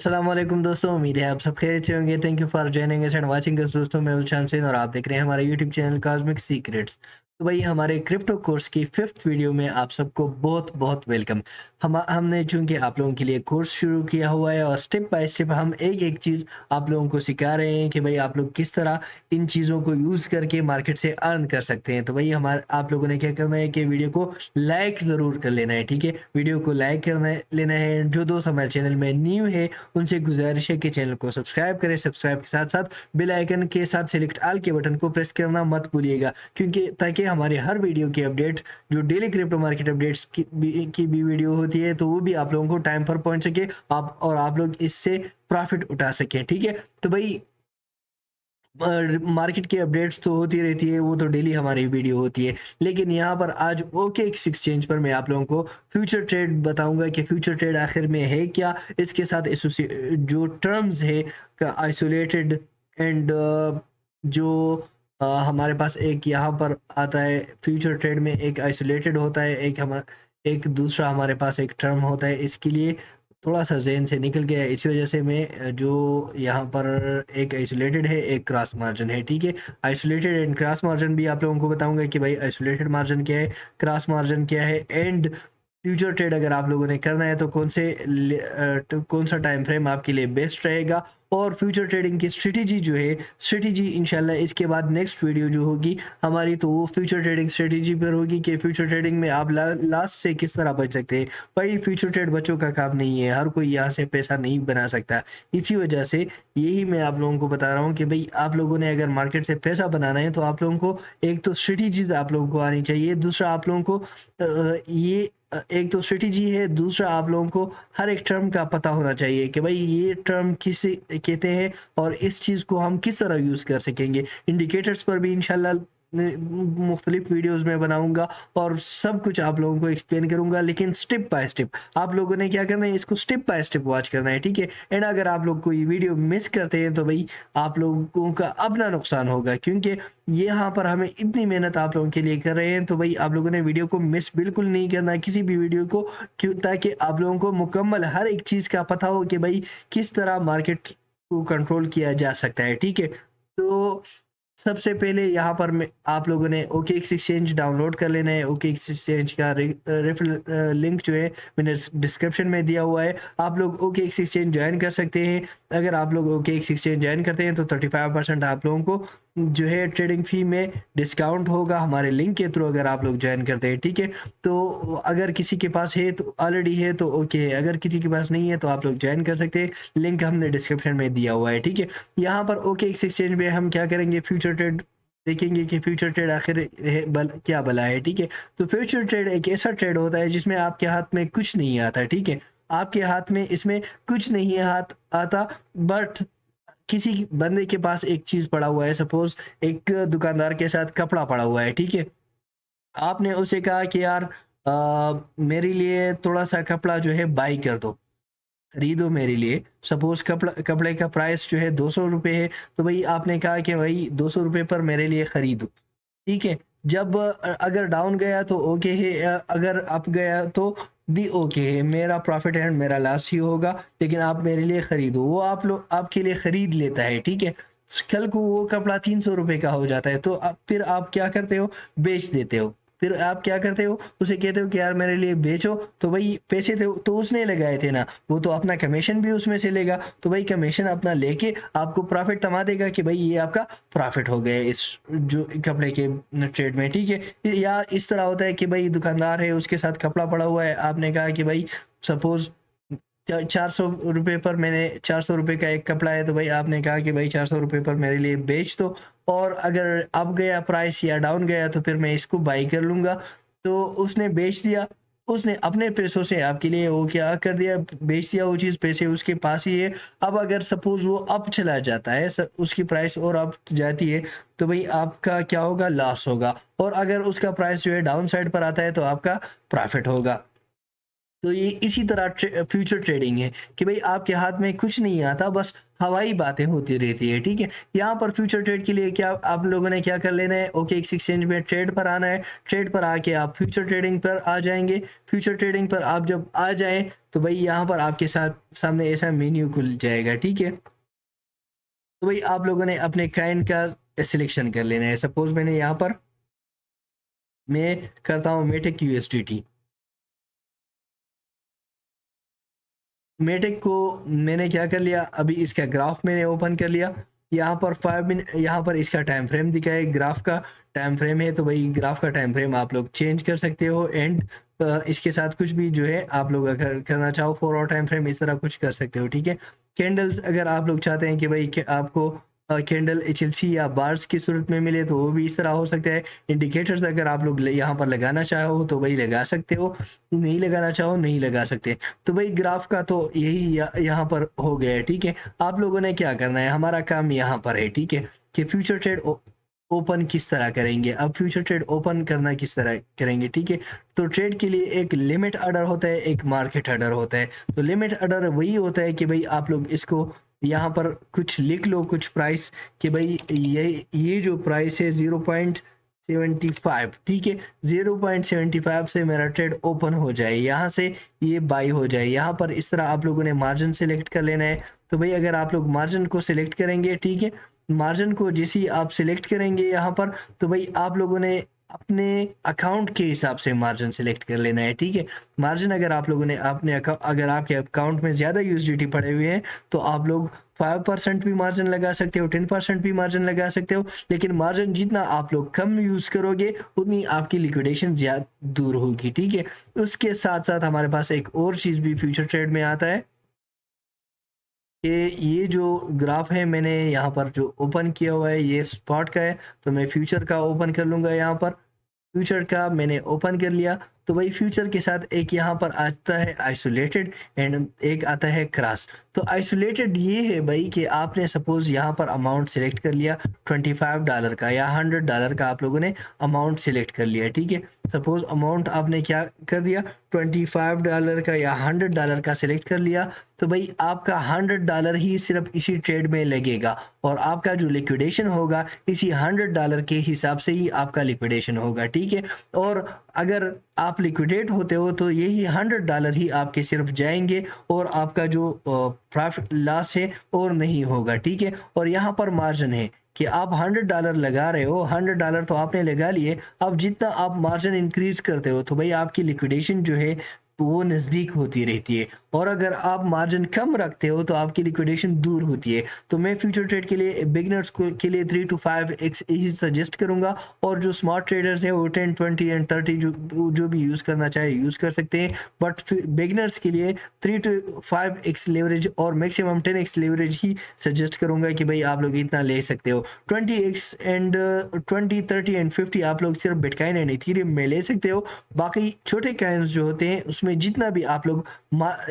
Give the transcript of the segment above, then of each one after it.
अस्सलामुअलैकुम दोस्तों, उम्मीद है आप सब खैरियत से होंगे। Thank you for joining us and watching us दोस्तों। मैं उल्शान सिंह और आप देख रहे हैं हमारा यूट्यूब चैनल कॉस्मिक सीक्रेट्स। तो भाई हमारे क्रिप्टो कोर्स की 5th वीडियो में आप सबको बहुत-बहुत वेलकम। हमने चूँकि आप लोगों के लिए कोर्स शुरू किया हुआ है और स्टेप बाय स्टेप हम एक-एक चीज़ आप लोगों को सिखा रहे हैं कि भाई आप लोग किस तरह इन चीज़ों को यूज़ करके मार्केट से अर्न कर सकते हैं। तो भाई हमार आप लोगों ने क्या करना है कि वीडियो को लाइक ज़रूर कर लेना है, ठीक है? वीडियो को लाइक करना है लेना है। जो दोस्त हमारे चैनल में न्यू है उनसे गुजारिश है कि चैनल को सब्सक्राइब करें। सब्सक्राइब के साथ-साथ बेल आइकन के साथ सेलेक्ट ऑल के बटन को प्रेस करना मत भूलिएगा, क्योंकि ताकि हमारे हर वीडियो की अपडेट जो डेली क्रिप्टो मार्केट अपडेट्स की भी वीडियो होती है तो वो भी आप लोगों को टाइम पर पहुँच सके आप लोग इससे प्रॉफिट उठा सकें, ठीक है? तो भाई मार्केट की अपडेट्स तो होती रहती है, वो तो डेली हमारी वीडियो होती है। लेकिन यहाँ पर आज ओकेएक्स एक्सचेंज पर मैं आप लोगों को फ्यूचर ट्रेड बताऊँगा कि फ्यूचर ट्रेड आखिर में है क्या? इसके साथ जो टर्म्स है का आइसोलेटेड एंड जो हमारे पास एक यहाँ पर आता है फ्यूचर ट्रेड में एक आइसोलेटेड होता है, एक दूसरा हमारे पास एक टर्म होता है। इसके लिए थोड़ा-सा ज़हन से निकल गया है, इसी वजह से मैं जो यहाँ पर एक आइसोलेटेड है, एक क्रॉस मार्जिन है, ठीक है? आइसोलेटेड एंड क्रॉस मार्जिन भी आप लोगों को बताऊँगा कि भाई आइसोलेटेड मार्जिन क्या है, क्रॉस मार्जिन क्या है एंड फ्यूचर ट्रेड अगर आप लोगों ने करना है तो कौन-सा टाइम फ्रेम आपके लिए बेस्ट रहेगा और फ्यूचर ट्रेडिंग की स्ट्रैटेजी जो है, स्ट्रैटेजी इंशाल्लाह इसके बाद नेक्स्ट वीडियो जो होगी हमारी तो वो फ्यूचर ट्रेडिंग स्ट्रैटेजी पर होगी कि फ्यूचर ट्रेडिंग में आप लॉस से किस तरह बच सकते हैं। भाई फ्यूचर ट्रेड बच्चों का काम नहीं है, हर कोई यहाँ से पैसा नहीं बना सकता। इसी वजह से यही मैं आप लोगों को बता रहा हूँ कि भई आप लोगों ने अगर मार्केट से पैसा बनाना है तो आप लोगों को एक तो स्ट्रैटेजीज़ आप लोगों को आनी चाहिए, दूसरा आप लोगों को एक तो स्ट्रैटेजी है, दूसरा आप लोगों को हर एक टर्म का पता होना चाहिए कि भाई ये टर्म किसे कहते हैं और इस चीज़ को हम किस तरह यूज़ कर सकेंगे। इंडिकेटर्स पर भी इंशाल्लाह मुख्तलिफ वीडियोज़ मैं बनाऊँगा और सब कुछ आप लोगों को एक्सप्लेन करूँगा, लेकिन स्टेप बाय स्टेप। आप लोगों ने क्या करना है, इसको स्टेप बाय स्टेप वॉच करना है, ठीक है? एंड अगर आप लोग कोई वीडियो मिस करते हैं तो भई आप लोगों का अपना नुकसान होगा, क्योंकि यहाँ पर हमें इतनी मेहनत आप लोगों के लिए कर रहे हैं तो भई आप लोगों ने वीडियो को मिस बिल्कुल नहीं करना है, किसी भी वीडियो को, क्यों ताकि आप लोगों को मुकम्मल हर एक चीज़ का पता हो कि भई किस तरह मार्केट को कंट्रोल किया जा सकता है, ठीक है? तो सबसे पहले यहाँ पर मैं आप लोगों ने ओकेएक्स एक्सचेंज डाउनलोड कर लेना है। ओकेएक्स एक्सचेंज का लिंक जो है मैंने डिस्क्रिप्शन में दिया हुआ है। आप लोग ओकेएक्स एक्सचेंज जॉइन कर सकते हैं। अगर आप लोग ओकेएक्स एक्सचेंज जॉइन करते हैं तो 35% आप लोगों को जो है ट्रेडिंग फी में डिस्काउंट होगा हमारे लिंक के थ्रू अगर आप लोग जॉइन करते हैं, ठीक है? तो अगर किसी के पास है तो ऑलरेडी है तो ओके है, अगर किसी के पास नहीं है तो आप लोग जॉइन कर सकते हैं। लिंक हमने डिस्क्रिप्शन में दिया हुआ है, ठीक है? यहाँ पर ओकेएक्स एक्सचेंज में हम क्या करेंगे, फ्यूचर ट्रेड देखेंगे कि फ्यूचर ट्रेड आखिर क्या भला है, ठीक है? तो फ्यूचर ट्रेड एक ऐसा ट्रेड होता है जिसमें आपके हाथ में कुछ नहीं आता, ठीक है? आपके हाथ में इसमें कुछ नहीं हाथ आता, बट किसी बंदे के पास एक चीज पड़ा हुआ है, सपोज एक दुकानदार के साथ कपड़ा पड़ा हुआ है, ठीक है? आपने उसे कहा कि यार मेरे लिए थोड़ा सा कपड़ा जो है बाई कर दो, खरीदो मेरे लिए। सपोज़ कपड़े का प्राइस जो है ₹200 है, तो भई आपने कहा कि भई ₹200 पर मेरे लिए खरीदो, ठीक है? जब अगर डाउन गया तो ओके है, अगर अप गया तो भी ओके है, मेरा प्रॉफ़िट एंड मेरा लॉस ही होगा, लेकिन आप मेरे लिए खरीदो। वो आपके लिए खरीद लेता है, ठीक है? कल को वो कपड़ा ₹300 का हो जाता है, तो फिर आप क्या करते हो? बेच देते हो। फिर आप क्या करते हो? उसे कहते हो कि यार मेरे लिए बेचो, तो भई पैसे तो उसने लगाए थे ना, वो तो अपना कमीशन भी उसमें से लेगा, तो भाई कमीशन अपना लेके आपको प्रॉफ़िट थमा देगा कि भाई ये आपका प्रॉफ़िट हो गया इस जो कपड़े के ट्रेड में, ठीक है? या इस तरह होता है कि भाई दुकानदार है, उसके साथ कपड़ा पड़ा हुआ है, आपने कहा कि भाई सपोज़ ₹400 पर मैंने ₹400 का एक कपड़ा है, तो भाई आपने कहा कि भाई ₹400 पर मेरे लिए बेच दो और अगर अप गया प्राइस या डाउन गया तो फिर मैं इसको बाई कर लूँगा। तो उसने बेच दिया, उसने अपने पैसों से आपके लिए वो क्या कर दिया, बेच दिया वो चीज़, पैसे उसके पास ही है। अब अगर सपोज़ वो अप चला जाता है, उसकी प्राइस और अप जाती है, तो भई आपका क्या होगा? लॉस होगा, और अगर उसका प्राइस जो है डाउन साइड पर आता है तो आपका प्रॉफ़िट होगा। तो ये इसी तरह फ्यूचर ट्रेडिंग है कि भाई आपके हाथ में कुछ नहीं आता, बस हवाई बातें होती रहती है, ठीक है। यहाँ पर फ्यूचर ट्रेड के लिए क्या आप लोगों ने क्या कर लेना है, ओके एक्सचेंज में ट्रेड पर आना है, ट्रेड पर आके आप फ्यूचर ट्रेडिंग पर आ जाएंगे। फ्यूचर ट्रेडिंग पर आप जब आ जाएं तो भाई यहाँ पर आपके साथ सामने ऐसा मेन्यू खुल जाएगा, ठीक है। तो भाई आप लोगों ने अपने काइन का सिलेक्शन कर लेना है। सपोज मैंने यहाँ पर मैं करता हूँ मेटेक यूएसडीटी। मेटेक को मैंने क्या कर लिया, अभी इसका ग्राफ मैंने ओपन कर लिया। यहाँ पर 5 मिनट, यहाँ पर इसका टाइम फ्रेम दिखा है, ग्राफ का टाइम फ्रेम है, तो भाई ग्राफ का टाइम फ्रेम आप लोग चेंज कर सकते हो। एंड इसके साथ कुछ भी जो है आप लोग अगर करना चाहो 4 आवर टाइम फ्रेम इस तरह कुछ कर सकते हो, ठीक है। कैंडल्स अगर आप लोग चाहते हैं कि भाई आपको कैंडल एचएलसी या बार्स की सूरत में मिले तो वो भी इस तरह हो सकता है। इंडिकेटर्स अगर आप लोग यहाँ पर लगाना चाहो तो भाई लगा सकते हो, नहीं लगाना चाहो नहीं लगा सकते। तो भाई ग्राफ का तो यही यहाँ पर हो गया है, ठीक है। आप लोगों ने क्या करना है, हमारा काम यहाँ पर है, ठीक है, कि फ्यूचर ट्रेड ओपन किस तरह करेंगे। अब फ्यूचर ट्रेड ओपन करना किस तरह करेंगे, ठीक है। तो ट्रेड के लिए एक लिमिट ऑर्डर होता है, एक मार्केट ऑर्डर होता है। तो लिमिट ऑर्डर वही होता है कि भाई आप लोग इसको यहाँ पर कुछ लिख लो, कुछ प्राइस, कि भाई ये जो प्राइस है 0.75, ठीक है, 0.75 से मेरा ट्रेड ओपन हो जाए, यहाँ से ये बाई हो जाए। यहाँ पर इस तरह आप लोगों ने मार्जिन सेलेक्ट कर लेना है। तो भाई अगर आप लोग मार्जिन को सिलेक्ट करेंगे, ठीक है, मार्जिन को जैसे ही आप सिलेक्ट करेंगे यहाँ पर, तो भाई आप लोगों ने अपने अकाउंट के हिसाब से मार्जिन सिलेक्ट कर लेना है, ठीक है। मार्जिन अगर आप लोगों ने अगर आपके अकाउंट में ज्यादा यूएसडीटी पड़े हुए हैं तो आप लोग 5% भी मार्जिन लगा सकते हो, 10% भी मार्जिन लगा सकते हो। लेकिन मार्जिन जितना आप लोग कम यूज करोगे उतनी आपकी लिक्विडेशन ज्यादा दूर होगी, ठीक है। उसके साथ साथ हमारे पास एक और चीज भी फ्यूचर ट्रेड में आता है कि ये जो ग्राफ है मैंने यहाँ पर जो ओपन किया हुआ है ये स्पॉट का है, तो मैं फ्यूचर का ओपन कर लूंगा। यहाँ पर फ्यूचर का मैंने ओपन कर लिया। तो भाई फ्यूचर के साथ एक यहाँ पर आता है आइसोलेटेड एंड एक आता है क्रॉस। तो आइसोलेटेड ये है भाई कि आपने सपोज यहाँ पर अमाउंट सिलेक्ट कर लिया $25 का या $100 का, आप लोगों ने अमाउंट सिलेक्ट कर लिया, ठीक है। सपोज अमाउंट आपने क्या कर दिया, $25 का या $100 का सिलेक्ट कर लिया। तो भाई आपका $100 ही सिर्फ इसी ट्रेड में लगेगा और आपका जो लिक्विडेशन होगा इसी $100 के हिसाब से ही आपका लिक्विडेशन होगा, ठीक है। और अगर आप लिक्विडेट होते हो तो यही $100 ही आपके सिर्फ जाएंगे और आपका जो प्रॉफिट लॉस है और नहीं होगा, ठीक है। और यहाँ पर मार्जिन है कि आप $100 लगा रहे हो, $100 तो आपने लगा लिए, अब जितना आप मार्जिन इंक्रीज करते हो तो भाई आपकी लिक्विडेशन जो है वो नज़दीक होती रहती है। और अगर आप मार्जिन कम रखते हो तो आपकी लिक्विडेशन दूर होती है। तो मैं फ्यूचर ट्रेड के लिए बिगनर्स के लिए 3 to 5x ही सजेस्ट करूंगा, और जो स्मार्ट ट्रेडर्स हैं वो 10, 20 एंड 30 जो भी यूज करना चाहे यूज कर सकते हैं। बट बिगनर्स के लिए 3 to 5x लेवरेज और मैक्सिमम 10x लेवरेज ही सजेस्ट करूंगा कि भाई आप लोग इतना ले सकते हो। 20x एंड 20, 30 एंड 50 आप लोग सिर्फ बिटकॉइन एंड इथेरियम में ले सकते हो। बाकी छोटे कॉइन्स जो होते हैं उसमें जितना भी आप लोग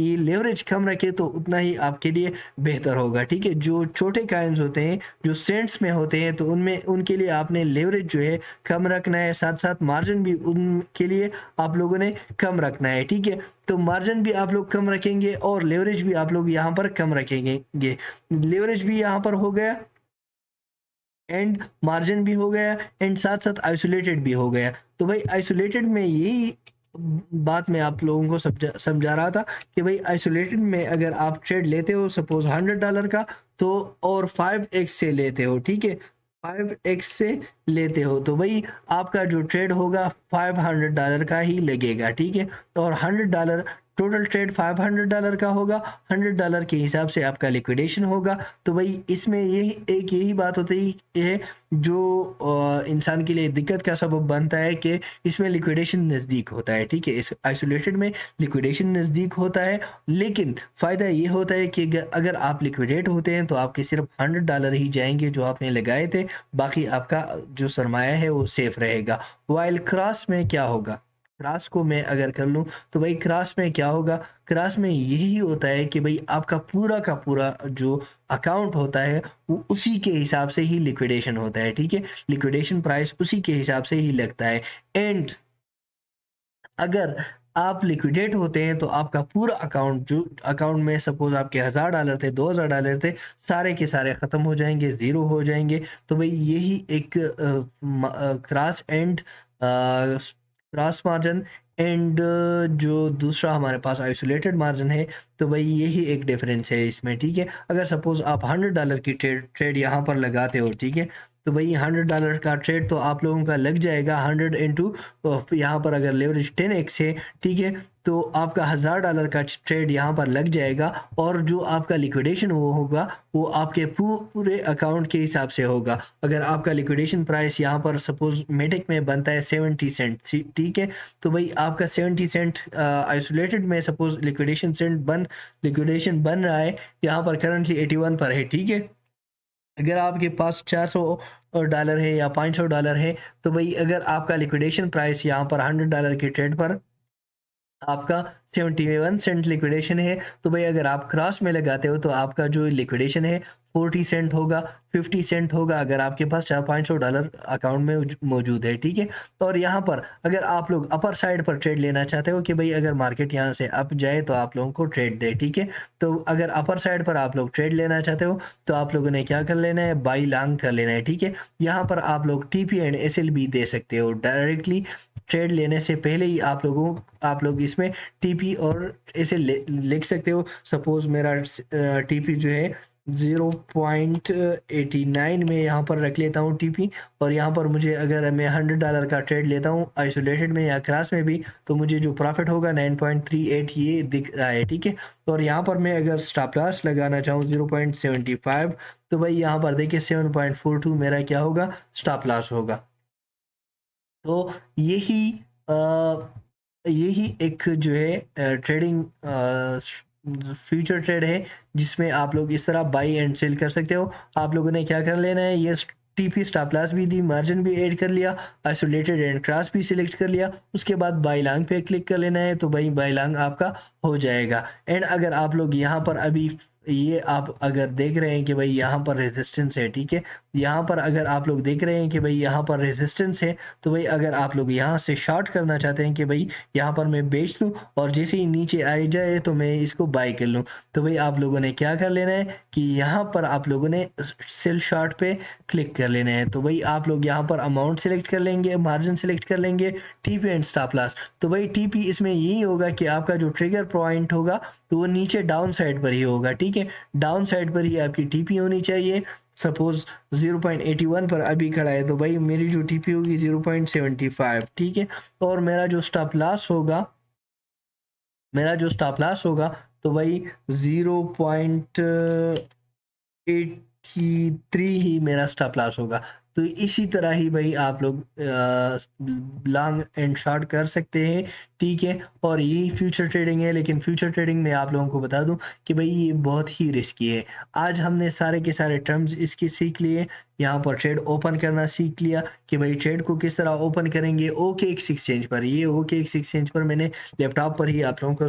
ये लेवरेज कम रखे तो उतना ही आपके लिए बेहतर होगा, ठीक है। जो छोटे कॉइन्स होते हैं जो सेंट्स में होते हैं तो उनमें उनके लिए आपने लेवरेज जो है कम रखना है, साथ साथ मार्जिन भी उनके लिए आप लोगों ने कम रखना है, ठीक है। तो मार्जिन भी आप लोग कम रखेंगे और लेवरेज भी आप लोग यहाँ पर कम रखेंगे। लेवरेज भी यहाँ पर हो गया एंड मार्जिन भी हो गया एंड साथ साथ आइसोलेटेड भी हो गया। तो भाई आइसोलेटेड में यही बात मैं आप लोगों को समझा रहा था कि भाई आइसोलेटेड में अगर आप ट्रेड लेते हो सपोज $100 का, तो और 5x से लेते हो, ठीक है, 5x से लेते हो तो भाई आपका जो ट्रेड होगा $500 का ही लगेगा, ठीक है। और $100 टोटल ट्रेड $500 का होगा, $100 के हिसाब से आपका लिक्विडेशन होगा। तो भाई इसमें यही बात होती है जो इंसान के लिए दिक्कत का सबब बनता है कि इसमें लिक्विडेशन नज़दीक होता है, ठीक है। इस आइसोलेटेड में लिक्विडेशन नज़दीक होता है, लेकिन फ़ायदा ये होता है कि अगर आप लिक्विडेट होते हैं तो आपके सिर्फ $100 ही जाएंगे जो आपने लगाए थे, बाकी आपका जो सरमाया है वो सेफ रहेगा। वाइल क्रॉस में क्या होगा, क्रॉस को मैं अगर कर लूँ तो भाई क्रॉस में क्या होगा, क्रॉस में यही होता है कि भाई आपका पूरा का पूरा जो अकाउंट होता है वो उसी के हिसाब से ही लिक्विडेशन होता है, ठीक है। लिक्विडेशन प्राइस उसी के हिसाब से ही लगता है। एंड अगर आप लिक्विडेट होते हैं तो आपका पूरा अकाउंट, जो अकाउंट में सपोज़ आपके $1000 थे, $2000 थे, सारे के सारे ख़त्म हो जाएँगे, ज़ीरो हो जाएँगे। तो भई यही एक cross and cross margin and जो दूसरा हमारे पास आइसोलेटेड मार्जिन है, तो भई यही एक डिफ़रेंस है इसमें, ठीक है? अगर सपोज़ आप $100 की ट्रेड यहाँ पर लगाते हो, ठीक है? तो भई $100 का ट्रेड तो आप लोगों का लग जाएगा 100 इंटू यहाँ पर अगर लेवरेज 10x है, ठीक है? तो आपका $1000 का ट्रेड यहाँ पर लग जाएगा और जो आपका लिक्विडेशन वो होगा, वो आपके पूरे अकाउंट के हिसाब से होगा। अगर आपका लिक्विडेशन प्राइस यहाँ पर सपोज़ मेटिक में बनता है 70 सेंट, ठीक है? तो भई आपका 70 सेंट आइसोलेटेड में सपोज़ लिक्विडेशन बन रहा है, यहाँ पर करंटली 81 पर है, ठीक है? अगर आपके पास $400 है या $500 है, तो भई अगर आपका लिक्विडेशन प्राइस यहाँ पर $100 के ट्रेड पर आपका 71 सेंट लिक्विडेशन है, तो भई अगर आप क्रॉस में लगाते हो तो आपका जो लिक्विडेशन है 40 सेंट होगा, 50 सेंट होगा अगर आपके पास $400-500 अकाउंट में मौजूद है, ठीक है? और यहाँ पर अगर आप लोग अपर साइड पर ट्रेड लेना चाहते हो कि भई अगर मार्केट यहाँ से अप जाए तो आप लोगों को ट्रेड दे, ठीक है? तो अगर अपर साइड पर आप लोग ट्रेड लेना चाहते हो, तो आप लोगों ने क्या कर लेना है, बाई लॉन्ग कर लेना है, ठीक है? यहाँ पर आप लोग टीपी एंड एसएलबी दे सकते हो। डायरेक्टली ट्रेड लेने से पहले ही आप लोग इसमें टीपी और ऐसे लिख सकते हो। सपोज मेरा टीपी जो है 0.89 में यहाँ पर रख लेता हूँ टीपी, और यहाँ पर मुझे अगर मैं $100 का ट्रेड लेता हूँ आइसोलेटेड में या क्रॉस में भी, तो मुझे जो प्रॉफिट होगा 9.38 ये दिख रहा है, ठीक है? और यहाँ पर मैं अगर स्टॉप लॉस लगाना चाहूँ 0.75, तो भाई यहाँ पर देखिए 7.42 मेरा क्या होगा, स्टॉप लॉस होगा। तो यही अ, यही एक जो है ट्रेडिंग फ्यूचर ट्रेड है, जिसमें आप लोग इस तरह बाई एंड सेल कर सकते हो। आप लोगों ने क्या कर लेना है, ये टीपी स्टॉप लॉस भी दी, मार्जिन भी ऐड कर लिया, आइसोलेटेड एंड क्रॉस भी सिलेक्ट कर लिया, उसके बाद बाई लॉन्ग पे क्लिक कर लेना है, तो भाई बाई लॉन्ग आपका हो जाएगा। एंड अगर आप लोग यहाँ पर अभी ये आप अगर देख रहे हैं कि भाई यहाँ पर रेजिस्टेंस है, ठीक है? यहाँ पर अगर आप लोग देख रहे हैं कि भाई यहाँ पर रेजिस्टेंस है, तो भाई अगर आप लोग यहाँ से शॉर्ट करना चाहते हैं कि भाई यहाँ पर मैं बेच दूँ और जैसे ही नीचे आ जाए तो मैं इसको बाय कर लूँ, तो भाई आप लोगों ने क्या कर लेना है कि यहाँ पर आप लोगों ने सेल शॉर्ट पे क्लिक कर लेना है। तो भाई आप लोग यहाँ पर अमाउंट सेलेक्ट कर लेंगे, मार्जिन सेलेक्ट कर लेंगे, टीपी एंड स्टॉप लॉस। तो भाई टीपी इसमें यही होगा कि आपका जो ट्रिगर पॉइंट होगा तो वो नीचे डाउन साइड पर ही होगा, ठीक है? डाउन साइड पर ही आपकी टीपी होनी चाहिए। सपोज 0.81 पर अभी खड़ा है, तो भाई मेरी जो टीपी होगी 0.75, ठीक है? और मेरा जो स्टॉप लॉस होगा तो भाई 0.83 ही मेरा स्टॉप लॉस होगा। तो इसी तरह ही भाई आप लोग लॉन्ग एंड शॉर्ट कर सकते हैं, ठीक है? और यही फ्यूचर ट्रेडिंग है, लेकिन फ्यूचर ट्रेडिंग में आप लोगों को बता दूं कि भाई ये बहुत ही रिस्की है। आज हमने सारे के सारे टर्म्स इसके सीख लिए, यहाँ पर ट्रेड ओपन करना सीख लिया कि भाई ट्रेड को किस तरह ओपन करेंगे OKX एक्सचेंज पर। ये OKX एक्सचेंज पर मैंने लैपटॉप पर ही आप लोगों को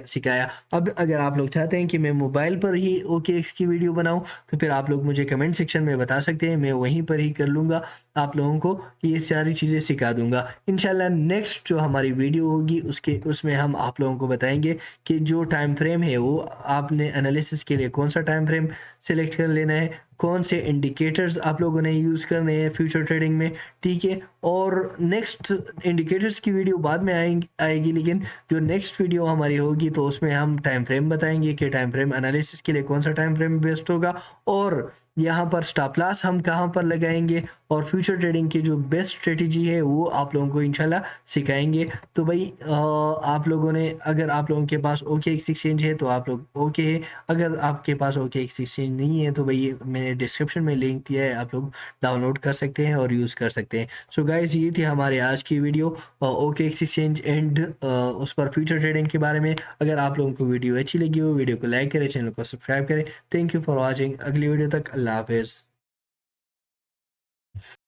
सिखाया। अब अगर आप लोग चाहते हैं कि मैं मोबाइल पर ही OKX की वीडियो बनाऊं, तो फिर आप लोग मुझे कमेंट सेक्शन में बता सकते हैं, मैं वहीं पर ही कर लूँगा आप लोगों को, ये सारी चीज़ें सिखा दूँगा। इंशाल्लाह नेक्स्ट जो हमारी वीडियो होगी उसमें हम आप लोगों को बताएँगे कि जो टाइम फ्रेम है वो आपने एनालिसिस के लिए कौन-सा टाइम फ्रेम सेलेक्ट कर लेना है, कौन से इंडिकेटर्स आप लोगों ने यूज़ करने हैं फ्यूचर ट्रेडिंग में, ठीक है? और नेक्स्ट इंडिकेटर्स की वीडियो बाद में आएगी, लेकिन जो नेक्स्ट वीडियो हमारी होगी तो उसमें हम टाइम फ्रेम बताएँगे कि टाइम फ्रेम एनालिसिस के लिए कौन-सा टाइम फ्रेम बेस्ट होगा, और यहाँ पर स्टॉप लॉस हम कहाँ पर लगाएँगे, और फ्यूचर ट्रेडिंग की जो बेस्ट स्ट्रेटजी है वो आप लोगों को इंशाल्लाह सिखाएँगे। तो भाई आप लोगों ने, अगर आप लोगों के पास OKX एक्सचेंज है तो आप लोग ओके है, अगर आपके पास OKX एक्सचेंज नहीं है तो भाई मैंने डिस्क्रिप्शन में लिंक दिया है, आप लोग डाउनलोड कर सकते हैं और यूज़ कर सकते हैं। सो गाइस ये थी हमारे आज की वीडियो OKX एक्सचेंज एंड उस पर फ्यूचर ट्रेडिंग के बारे में। अगर आप लोगों को वीडियो अच्छी लगी हो, वीडियो को लाइक करें, चैनल को सब्सक्राइब करें। Thank you for watching. अगली वीडियो तक अल्लाह हाफिज़।